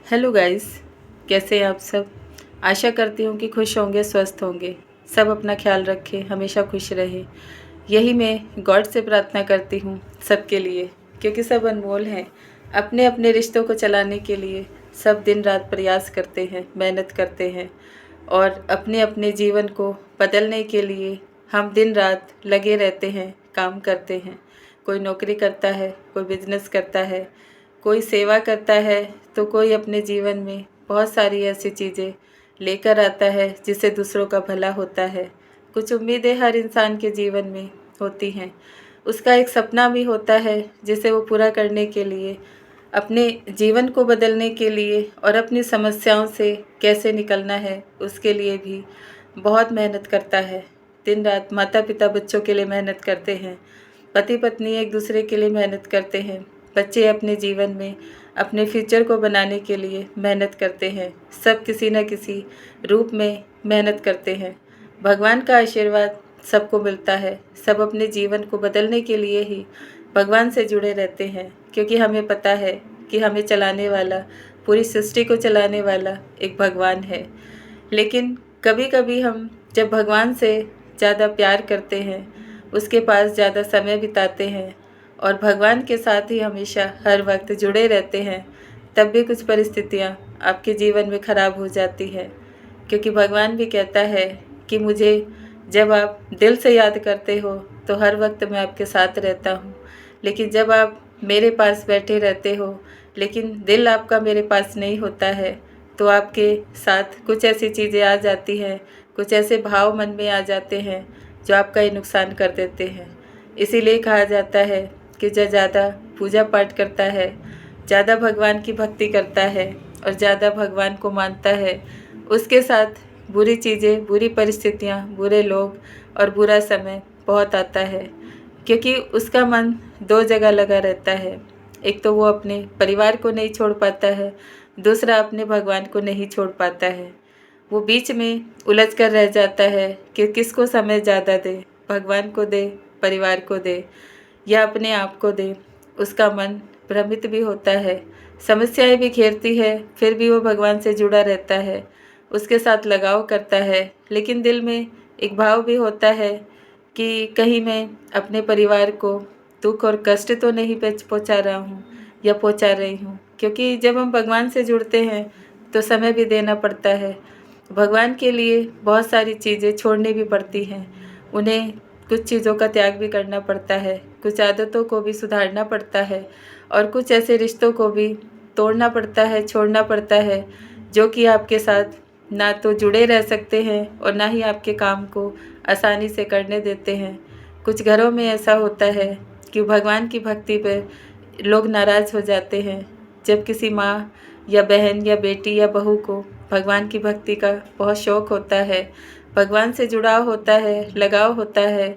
Hello guys, कैसे हैं आप सब। आशा करती हूँ कि खुश होंगे, स्वस्थ होंगे। सब अपना ख्याल रखें, हमेशा खुश रहें। यही मैं गॉड से प्रार्थना करती हूँ सबके लिए, क्योंकि सब अनमोल हैं। अपने अपने रिश्तों को चलाने के लिए सब दिन रात प्रयास करते हैं, मेहनत करते हैं और अपने अपने जीवन को बदलने के लिए हम दिन रात लगे रहते हैं, काम करते हैं। कोई नौकरी करता है, कोई बिजनेस करता है, कोई सेवा करता है, तो कोई अपने जीवन में बहुत सारी ऐसी चीज़ें लेकर आता है जिससे दूसरों का भला होता है। कुछ उम्मीदें हर इंसान के जीवन में होती हैं। उसका एक सपना भी होता है जिसे वो पूरा करने के लिए, अपने जीवन को बदलने के लिए और अपनी समस्याओं से कैसे निकलना है उसके लिए भी बहुत मेहनत करता है। दिन रात माता पिता बच्चों के लिए मेहनत करते हैं, पति पत्नी एक दूसरे के लिए मेहनत करते हैं, बच्चे अपने जीवन में अपने फ्यूचर को बनाने के लिए मेहनत करते हैं। सब किसी न किसी रूप में मेहनत करते हैं। भगवान का आशीर्वाद सबको मिलता है। सब अपने जीवन को बदलने के लिए ही भगवान से जुड़े रहते हैं, क्योंकि हमें पता है कि हमें चलाने वाला, पूरी सृष्टि को चलाने वाला एक भगवान है। लेकिन कभी कभी हम जब भगवान से ज़्यादा प्यार करते हैं, उसके पास ज़्यादा समय बिताते हैं और भगवान के साथ ही हमेशा हर वक्त जुड़े रहते हैं, तब भी कुछ परिस्थितियाँ आपके जीवन में ख़राब हो जाती है। क्योंकि भगवान भी कहता है कि मुझे जब आप दिल से याद करते हो तो हर वक्त मैं आपके साथ रहता हूँ, लेकिन जब आप मेरे पास बैठे रहते हो लेकिन दिल आपका मेरे पास नहीं होता है, तो आपके साथ कुछ ऐसी चीज़ें आ जाती हैं, कुछ ऐसे भाव मन में आ जाते हैं जो आपका ही नुकसान कर देते हैं। इसीलिए कहा जाता है कि जो ज़्यादा पूजा पाठ करता है, ज़्यादा भगवान की भक्ति करता है और ज़्यादा भगवान को मानता है, उसके साथ बुरी चीज़ें, बुरी परिस्थितियाँ, बुरे लोग और बुरा समय बहुत आता है। क्योंकि उसका मन दो जगह लगा रहता है। एक तो वो अपने परिवार को नहीं छोड़ पाता है, दूसरा अपने भगवान को नहीं छोड़ पाता है। वो बीच में उलझ कर रह जाता है कि किसको समय ज़्यादा दे, भगवान को दे, परिवार को दे या अपने आप को दे। उसका मन भ्रमित भी होता है, समस्याएं भी घेरती है, फिर भी वो भगवान से जुड़ा रहता है, उसके साथ लगाव करता है। लेकिन दिल में एक भाव भी होता है कि कहीं मैं अपने परिवार को दुख और कष्ट तो नहीं पहुंचा रहा हूँ या पहुंचा रही हूँ। क्योंकि जब हम भगवान से जुड़ते हैं तो समय भी देना पड़ता है। भगवान के लिए बहुत सारी चीज़ें छोड़नी भी पड़ती हैं, उन्हें कुछ चीज़ों का त्याग भी करना पड़ता है, कुछ आदतों को भी सुधारना पड़ता है और कुछ ऐसे रिश्तों को भी तोड़ना पड़ता है, छोड़ना पड़ता है, जो कि आपके साथ ना तो जुड़े रह सकते हैं और ना ही आपके काम को आसानी से करने देते हैं। कुछ घरों में ऐसा होता है कि भगवान की भक्ति पर लोग नाराज़ हो जाते हैं। जब किसी माँ या बहन या बेटी या बहू को भगवान की भक्ति का बहुत शौक़ होता है, भगवान से जुड़ाव होता है, लगाव होता है,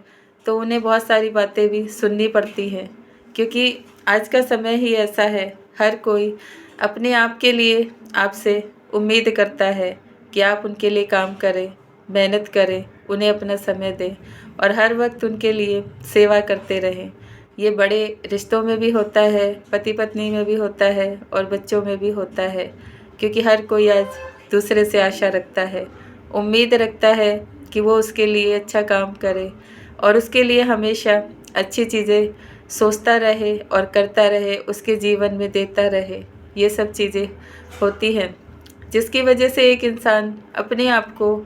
तो उन्हें बहुत सारी बातें भी सुननी पड़ती हैं। क्योंकि आज का समय ही ऐसा है, हर कोई अपने आप के लिए आपसे उम्मीद करता है कि आप उनके लिए काम करें, मेहनत करें, उन्हें अपना समय दें और हर वक्त उनके लिए सेवा करते रहें। ये बड़े रिश्तों में भी होता है, पति पत्नी में भी होता है और बच्चों में भी होता है। क्योंकि हर कोई आज दूसरे से आशा रखता है, उम्मीद रखता है कि वो उसके लिए अच्छा काम करे और उसके लिए हमेशा अच्छी चीज़ें सोचता रहे और करता रहे, उसके जीवन में देता रहे। ये सब चीज़ें होती हैं जिसकी वजह से एक इंसान अपने आप को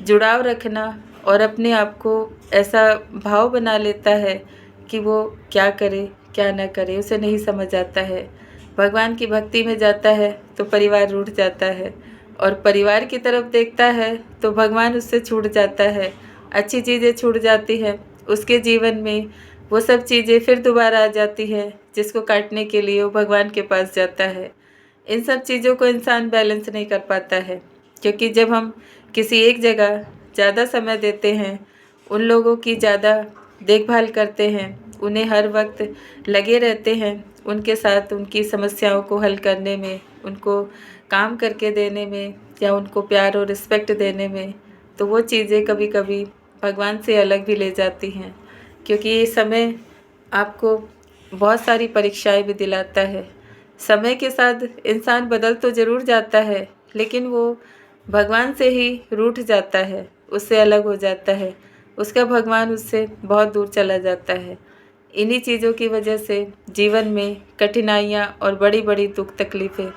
जुड़ाव रखना और अपने आप को ऐसा भाव बना लेता है कि वो क्या करे क्या ना करे, उसे नहीं समझ आता है। भगवान की भक्ति में जाता है तो परिवार रूठ जाता है और परिवार की तरफ देखता है तो भगवान उससे छूट जाता है, अच्छी चीज़ें छूट जाती हैं उसके जीवन में। वो सब चीज़ें फिर दोबारा आ जाती है जिसको काटने के लिए वो भगवान के पास जाता है। इन सब चीज़ों को इंसान बैलेंस नहीं कर पाता है, क्योंकि जब हम किसी एक जगह ज़्यादा समय देते हैं, उन लोगों की ज़्यादा देखभाल करते हैं, उन्हें हर वक्त लगे रहते हैं, उनके साथ उनकी समस्याओं को हल करने में, उनको काम करके देने में या उनको प्यार और रिस्पेक्ट देने में, तो वो चीज़ें कभी कभी भगवान से अलग भी ले जाती हैं। क्योंकि ये समय आपको बहुत सारी परीक्षाएं भी दिलाता है। समय के साथ इंसान बदल तो ज़रूर जाता है, लेकिन वो भगवान से ही रूठ जाता है, उससे अलग हो जाता है, उसका भगवान उससे बहुत दूर चला जाता है। इन्हीं चीज़ों की वजह से जीवन में कठिनाइयाँ और बड़ी-बड़ी दुख तकलीफ़ें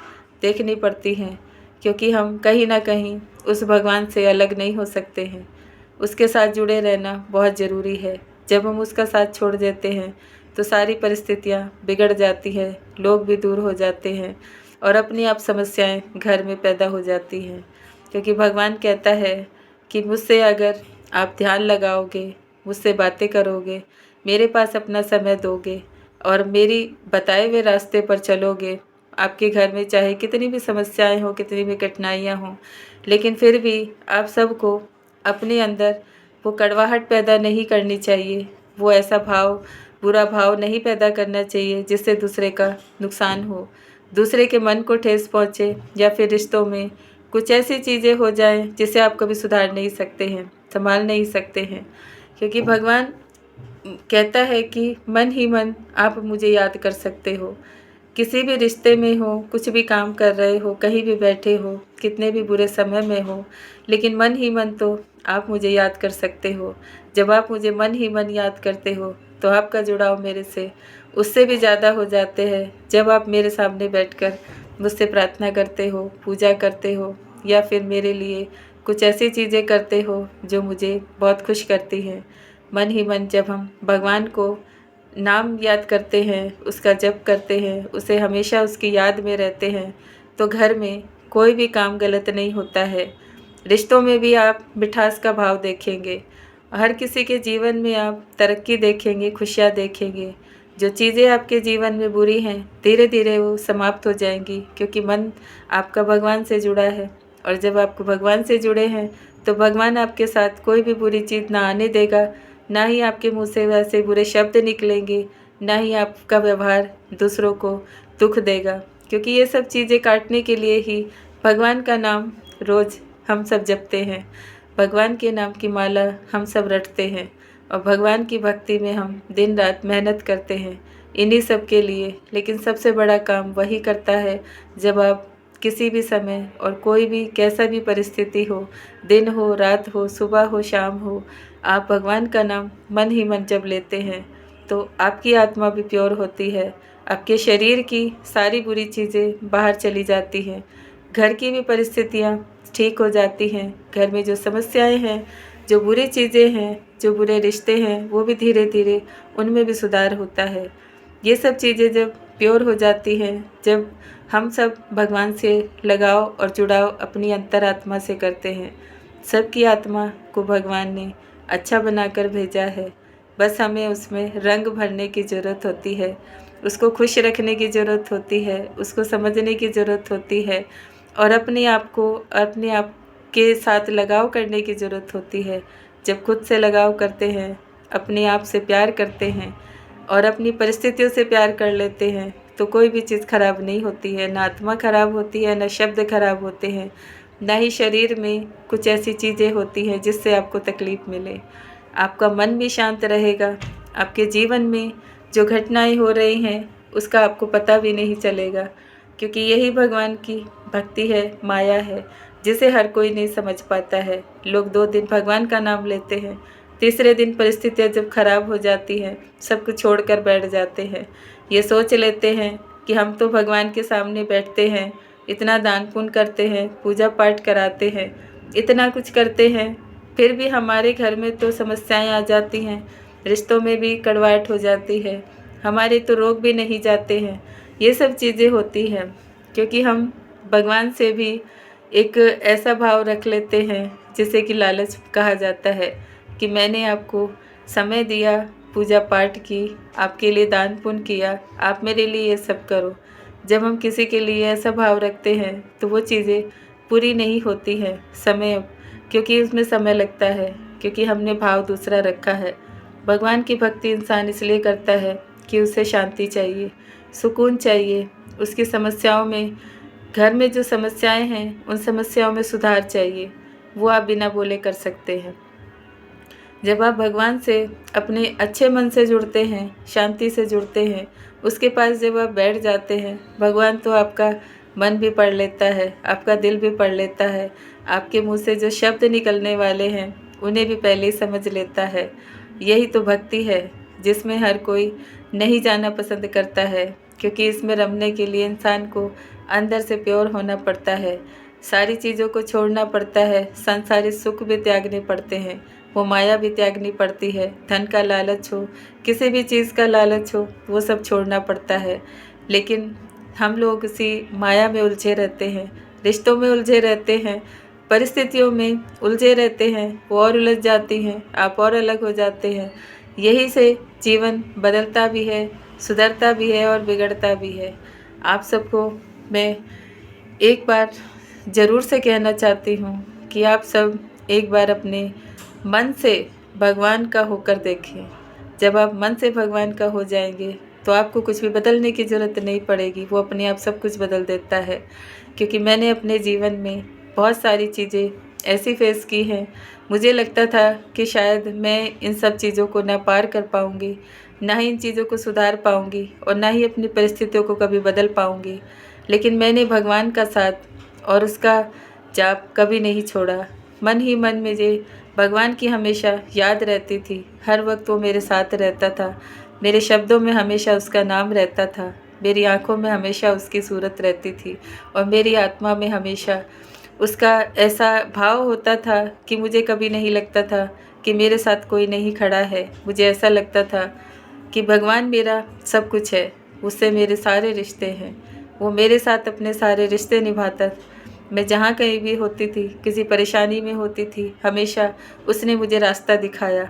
देखनी पड़ती हैं, क्योंकि हम कहीं न कहीं उस भगवान से अलग नहीं हो सकते हैं। उसके साथ जुड़े रहना बहुत ज़रूरी है। जब हम उसका साथ छोड़ देते हैं तो सारी परिस्थितियाँ बिगड़ जाती हैं, लोग भी दूर हो जाते हैं और अपनी आप समस्याएं घर में पैदा हो जाती हैं। क्योंकि भगवान कहता है कि मुझसे अगर आप ध्यान लगाओगे, मुझसे बातें करोगे, मेरे पास अपना समय दोगे और मेरी बताए हुए रास्ते पर चलोगे, आपके घर में चाहे कितनी भी समस्याएं हों, कितनी भी कठिनाइयाँ हों, लेकिन फिर भी आप सबको अपने अंदर वो कड़वाहट पैदा नहीं करनी चाहिए, वो ऐसा भाव, बुरा भाव नहीं पैदा करना चाहिए जिससे दूसरे का नुकसान हो, दूसरे के मन को ठेस पहुँचे या फिर रिश्तों में कुछ ऐसी चीज़ें हो जाएं जिसे आप कभी सुधार नहीं सकते हैं, संभाल नहीं सकते हैं। क्योंकि भगवान कहता है कि मन ही मन आप मुझे याद कर सकते हो। किसी भी रिश्ते में हो, कुछ भी काम कर रहे हो, कहीं भी बैठे हो, कितने भी बुरे समय में हो, लेकिन मन ही मन तो आप मुझे याद कर सकते हो। जब आप मुझे मन ही मन याद करते हो तो आपका जुड़ाव मेरे से उससे भी ज़्यादा हो जाते हैं। जब आप मेरे सामने बैठकर मुझसे प्रार्थना करते हो, पूजा करते हो या फिर मेरे लिए कुछ ऐसी चीज़ें करते हो जो मुझे बहुत खुश करती हैं। मन ही मन जब हम भगवान को नाम याद करते हैं, उसका जप करते हैं, उसे हमेशा उसकी याद में रहते हैं, तो घर में कोई भी काम गलत नहीं होता है। रिश्तों में भी आप मिठास का भाव देखेंगे। हर किसी के जीवन में आप तरक्की देखेंगे, खुशियाँ देखेंगे। जो चीज़ें आपके जीवन में बुरी हैं, धीरे-धीरे वो समाप्त हो जाएँगी, क्योंकि मन आपका भगवान से जुड़ा है और जब आप भगवान से जुड़े हैं, तो भगवान आपके साथ कोई भी बुरी चीज़ ना आने देगा, ना ही आपके मुँह से वैसे बुरे शब्द निकलेंगे, ना ही आपका व्यवहार दूसरों को दुःख देगा। क्योंकि ये सब चीज़ें काटने के लिए ही भगवान का नाम रोज़ हम सब जपते हैं, भगवान के नाम की माला हम सब रटते हैं और भगवान की भक्ति में हम दिन रात मेहनत करते हैं, इन्हीं सब के लिए। लेकिन सबसे बड़ा काम वही करता है जब आप किसी भी समय और कोई भी कैसा भी परिस्थिति हो, दिन हो, रात हो, सुबह हो, शाम हो, आप भगवान का नाम मन ही मन जब लेते हैं तो आपकी आत्मा भी प्योर होती है, आपके शरीर की सारी बुरी चीज़ें बाहर चली जाती हैं, घर की भी परिस्थितियाँ ठीक हो जाती हैं, घर में जो समस्याएं हैं, जो बुरी चीज़ें हैं, जो बुरे रिश्ते हैं, वो भी धीरे-धीरे उनमें भी सुधार होता है। ये सब चीज़ें जब प्योर हो जाती हैं, जब हम सब भगवान से लगाव और जुड़ाव अपनी अंतरात्मा से करते हैं, सबकी आत्मा को भगवान ने अच्छा बनाकर भेजा है। बस हमें उसमें रंग भरने की ज़रूरत होती है, उसको खुश रखने की ज़रूरत होती है, उसको समझने की ज़रूरत होती है और अपने आप के साथ लगाव करने की ज़रूरत होती है। जब खुद से लगाव करते हैं, अपने आप से प्यार करते हैं और अपनी परिस्थितियों से प्यार कर लेते हैं, तो कोई भी चीज़ खराब नहीं होती है, ना आत्मा खराब होती है, ना शब्द खराब होते हैं, ना ही शरीर में कुछ ऐसी चीज़ें होती हैं जिससे आपको तकलीफ़ मिले। आपका मन भी शांत रहेगा, आपके जीवन में जो घटनाएँ हो रही हैं, उसका आपको पता भी नहीं चलेगा, क्योंकि यही भगवान की भक्ति है, माया है, जिसे हर कोई नहीं समझ पाता है। लोग 2 दिन भगवान का नाम लेते हैं, तीसरे दिन परिस्थितियाँ जब खराब हो जाती हैं, सब कुछ छोड़कर बैठ जाते हैं। ये सोच लेते हैं कि हम तो भगवान के सामने बैठते हैं, इतना दान पुण्य करते हैं, पूजा पाठ कराते हैं, इतना कुछ करते हैं, फिर भी हमारे घर में तो समस्याएं आ जाती हैं, रिश्तों में भी कड़वाहट हो जाती है, हमारे तो रोग भी नहीं जाते हैं। ये सब चीज़ें होती हैं क्योंकि हम भगवान से भी एक ऐसा भाव रख लेते हैं जिसे कि लालच कहा जाता है, कि मैंने आपको समय दिया, पूजा पाठ की, आपके लिए दान पुण्य किया, आप मेरे लिए ये सब करो। जब हम किसी के लिए ऐसा भाव रखते हैं तो वो चीज़ें पूरी नहीं होती हैं, क्योंकि उसमें समय लगता है, क्योंकि हमने भाव दूसरा रखा है। भगवान की भक्ति इंसान इसलिए करता है कि उसे शांति चाहिए, सुकून चाहिए, उसकी समस्याओं में, घर में जो समस्याएं हैं उन समस्याओं में सुधार चाहिए, वो आप बिना बोले कर सकते हैं। जब आप भगवान से अपने अच्छे मन से जुड़ते हैं, शांति से जुड़ते हैं, उसके पास जब आप बैठ जाते हैं, भगवान तो आपका मन भी पढ़ लेता है, आपका दिल भी पढ़ लेता है, आपके मुंह से जो शब्द निकलने वाले हैं उन्हें भी पहले ही समझ लेता है। यही तो भक्ति है जिसमें हर कोई नहीं जाना पसंद करता है, क्योंकि इसमें रमने के लिए इंसान को अंदर से प्योर होना पड़ता है, सारी चीज़ों को छोड़ना पड़ता है, संसारी सुख भी त्यागने पड़ते हैं, वो माया भी त्यागनी पड़ती है, धन का लालच हो, किसी भी चीज़ का लालच हो, वो सब छोड़ना पड़ता है। लेकिन हम लोग इसी माया में उलझे रहते हैं, रिश्तों में उलझे रहते हैं, परिस्थितियों में उलझे रहते हैं, वो और उलझ जाती हैं, आप और अलग हो जाते हैं। यही से जीवन बदलता भी है, सुधरता भी है और बिगड़ता भी है। आप सबको मैं एक बार ज़रूर से कहना चाहती हूँ कि आप सब एक बार अपने मन से भगवान का होकर देखें। जब आप मन से भगवान का हो जाएंगे तो आपको कुछ भी बदलने की ज़रूरत नहीं पड़ेगी, वो अपने आप सब कुछ बदल देता है। क्योंकि मैंने अपने जीवन में बहुत सारी चीज़ें ऐसी फेस की हैं, मुझे लगता था कि शायद मैं इन सब चीज़ों को ना पार कर पाऊँगी, ना ही इन चीज़ों को सुधार पाऊँगी और ना ही अपनी परिस्थितियों को कभी बदल पाऊँगी। लेकिन मैंने भगवान का साथ और उसका जाप कभी नहीं छोड़ा। मन ही मन मुझे भगवान की हमेशा याद रहती थी, हर वक्त वो मेरे साथ रहता था, मेरे शब्दों में हमेशा उसका नाम रहता था, मेरी आँखों में हमेशा उसकी सूरत रहती थी और मेरी आत्मा में हमेशा उसका ऐसा भाव होता था कि मुझे कभी नहीं लगता था कि मेरे साथ कोई नहीं खड़ा है। मुझे ऐसा लगता था कि भगवान मेरा सब कुछ है, उससे मेरे सारे रिश्ते हैं, वो मेरे साथ अपने सारे रिश्ते निभाता। मैं जहाँ कहीं भी होती थी, किसी परेशानी में होती थी, हमेशा उसने मुझे रास्ता दिखाया,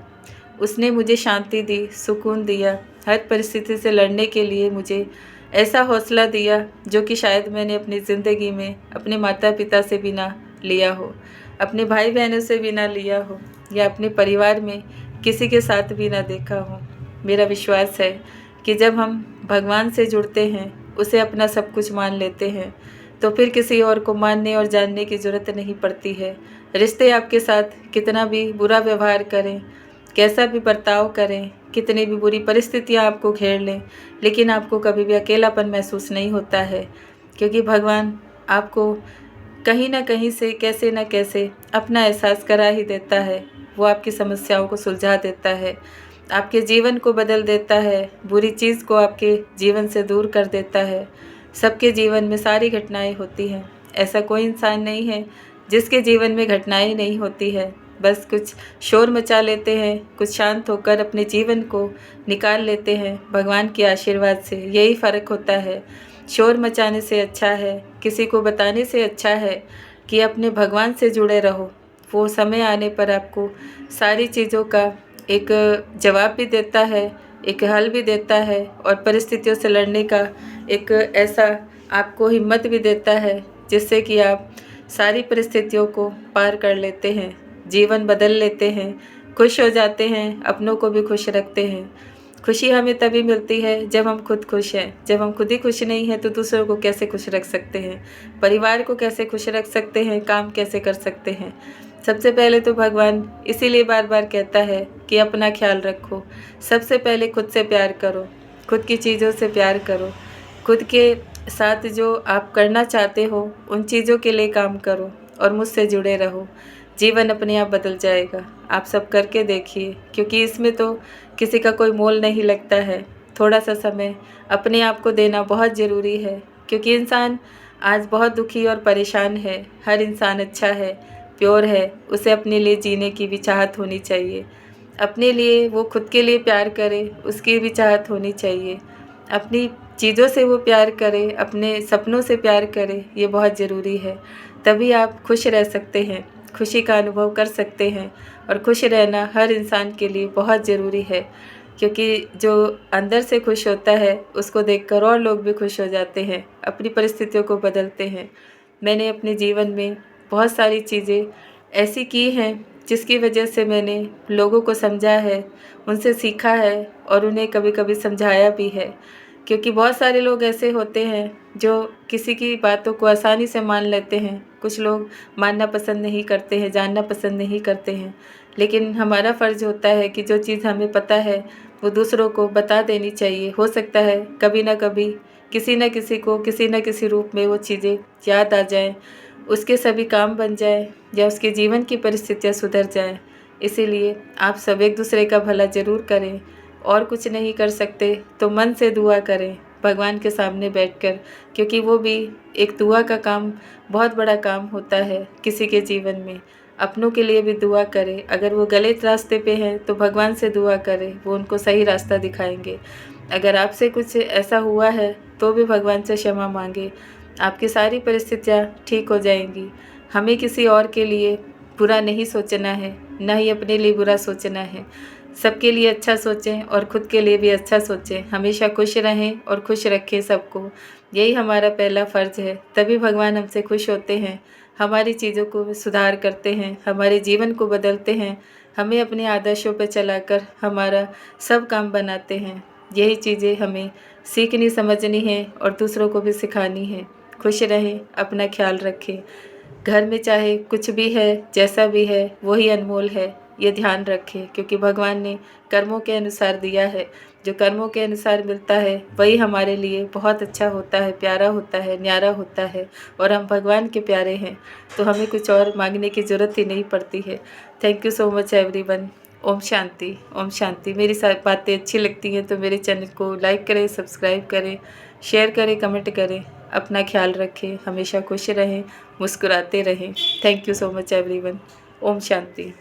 उसने मुझे शांति दी, सुकून दिया, हर परिस्थिति से लड़ने के लिए मुझे ऐसा हौसला दिया जो कि शायद मैंने अपनी ज़िंदगी में अपने माता पिता से भी ना लिया हो, अपने भाई बहनों से भी ना लिया हो, या अपने परिवार में किसी के साथ भी ना देखा हो। मेरा विश्वास है कि जब हम भगवान से जुड़ते हैं, उसे अपना सब कुछ मान लेते हैं, तो फिर किसी और को मानने और जानने की ज़रूरत नहीं पड़ती है। रिश्ते आपके साथ कितना भी बुरा व्यवहार करें, कैसा भी बर्ताव करें, कितनी भी बुरी परिस्थितियाँ आपको घेर लें, लेकिन आपको कभी भी अकेलापन महसूस नहीं होता है, क्योंकि भगवान आपको कहीं ना कहीं से कैसे न कैसे अपना एहसास करा ही देता है। वो आपकी समस्याओं को सुलझा देता है, आपके जीवन को बदल देता है, बुरी चीज़ को आपके जीवन से दूर कर देता है। सबके जीवन में सारी घटनाएं होती हैं, ऐसा कोई इंसान नहीं है जिसके जीवन में घटनाएं नहीं होती है। बस कुछ शोर मचा लेते हैं, कुछ शांत होकर अपने जीवन को निकाल लेते हैं भगवान के आशीर्वाद से। यही फ़र्क होता है। शोर मचाने से अच्छा है, किसी को बताने से अच्छा है कि अपने भगवान से जुड़े रहो। वो समय आने पर आपको सारी चीज़ों का एक जवाब भी देता है, एक हल भी देता है और परिस्थितियों से लड़ने का एक ऐसा आपको हिम्मत भी देता है जिससे कि आप सारी परिस्थितियों को पार कर लेते हैं, जीवन बदल लेते हैं, खुश हो जाते हैं, अपनों को भी खुश रखते हैं। खुशी हमें तभी मिलती है जब हम खुद खुश हैं। जब हम खुद ही खुश नहीं हैं तो दूसरों को कैसे खुश रख सकते हैं, परिवार को कैसे खुश रख सकते हैं, काम कैसे कर सकते हैं। सबसे पहले तो भगवान इसीलिए बार बार कहता है कि अपना ख्याल रखो। सबसे पहले खुद से प्यार करो, खुद की चीज़ों से प्यार करो, खुद के साथ जो आप करना चाहते हो उन चीज़ों के लिए काम करो और मुझसे जुड़े रहो। जीवन अपने आप बदल जाएगा। आप सब करके देखिए, क्योंकि इसमें तो किसी का कोई मोल नहीं लगता है। थोड़ा सा समय अपने आप को देना बहुत ज़रूरी है, क्योंकि इंसान आज बहुत दुखी और परेशान है। हर इंसान अच्छा है, प्योर है, उसे अपने लिए जीने की भी चाहत होनी चाहिए। अपने लिए वो खुद के लिए प्यार करे, उसकी भी चाहत होनी चाहिए। अपनी चीज़ों से वो प्यार करे, अपने सपनों से प्यार करे, ये बहुत ज़रूरी है। तभी आप खुश रह सकते हैं, खुशी का अनुभव कर सकते हैं। और खुश रहना हर इंसान के लिए बहुत ज़रूरी है, क्योंकि जो अंदर से खुश होता है उसको देखकर और लोग भी खुश हो जाते हैं, अपनी परिस्थितियों को बदलते हैं। मैंने अपने जीवन में बहुत सारी चीज़ें ऐसी की हैं जिसकी वजह से मैंने लोगों को समझा है, उनसे सीखा है और उन्हें कभी कभी समझाया भी है क्योंकि बहुत सारे लोग ऐसे होते हैं जो किसी की बातों को आसानी से मान लेते हैं। कुछ लोग मानना पसंद नहीं करते हैं, जानना पसंद नहीं करते हैं। लेकिन हमारा फ़र्ज़ होता है कि जो चीज़ हमें पता है वो दूसरों को बता देनी चाहिए। हो सकता है कभी ना कभी किसी न किसी को किसी न किसी रूप में वो चीज़ें याद आ जाएँ, उसके सभी काम बन जाए या उसके जीवन की परिस्थितियाँ सुधर जाएँ। इसीलिए आप सब एक दूसरे का भला ज़रूर करें, और कुछ नहीं कर सकते तो मन से दुआ करें भगवान के सामने बैठकर, क्योंकि वो भी एक दुआ का काम बहुत बड़ा काम होता है किसी के जीवन में। अपनों के लिए भी दुआ करें। अगर वो गलत रास्ते पे हैं तो भगवान से दुआ करें, वो उनको सही रास्ता दिखाएंगे। अगर आपसे कुछ ऐसा हुआ है तो भी भगवान से क्षमा मांगे, आपकी सारी परिस्थितियाँ ठीक हो जाएंगी। हमें किसी और के लिए बुरा नहीं सोचना है, ना ही अपने लिए बुरा सोचना है। सबके लिए अच्छा सोचें और खुद के लिए भी अच्छा सोचें। हमेशा खुश रहें और खुश रखें सबको। यही हमारा पहला फ़र्ज़ है, तभी भगवान हमसे खुश होते हैं, हमारी चीज़ों को सुधार करते हैं, हमारे जीवन को बदलते हैं, हमें अपने आदर्शों पर चलाकर हमारा सब काम बनाते हैं। यही चीज़ें हमें सीखनी समझनी है और दूसरों को भी सिखानी है। खुश रहें, अपना ख्याल रखें। घर में चाहे कुछ भी है, जैसा भी है, वही अनमोल है, ये ध्यान रखें, क्योंकि भगवान ने कर्मों के अनुसार दिया है। जो कर्मों के अनुसार मिलता है वही हमारे लिए बहुत अच्छा होता है, प्यारा होता है, न्यारा होता है, और हम भगवान के प्यारे हैं, तो हमें कुछ और मांगने की ज़रूरत ही नहीं पड़ती है। Thank you so much everyone. ओम शांति, ओम शांति। मेरी बातें अच्छी लगती हैं तो मेरे चैनल को लाइक करें, सब्सक्राइब करें, शेयर करें, कमेंट करें। अपना ख्याल रखें, हमेशा खुश रहें, मुस्कुराते रहें। Thank you so much everyone. Om Shanti.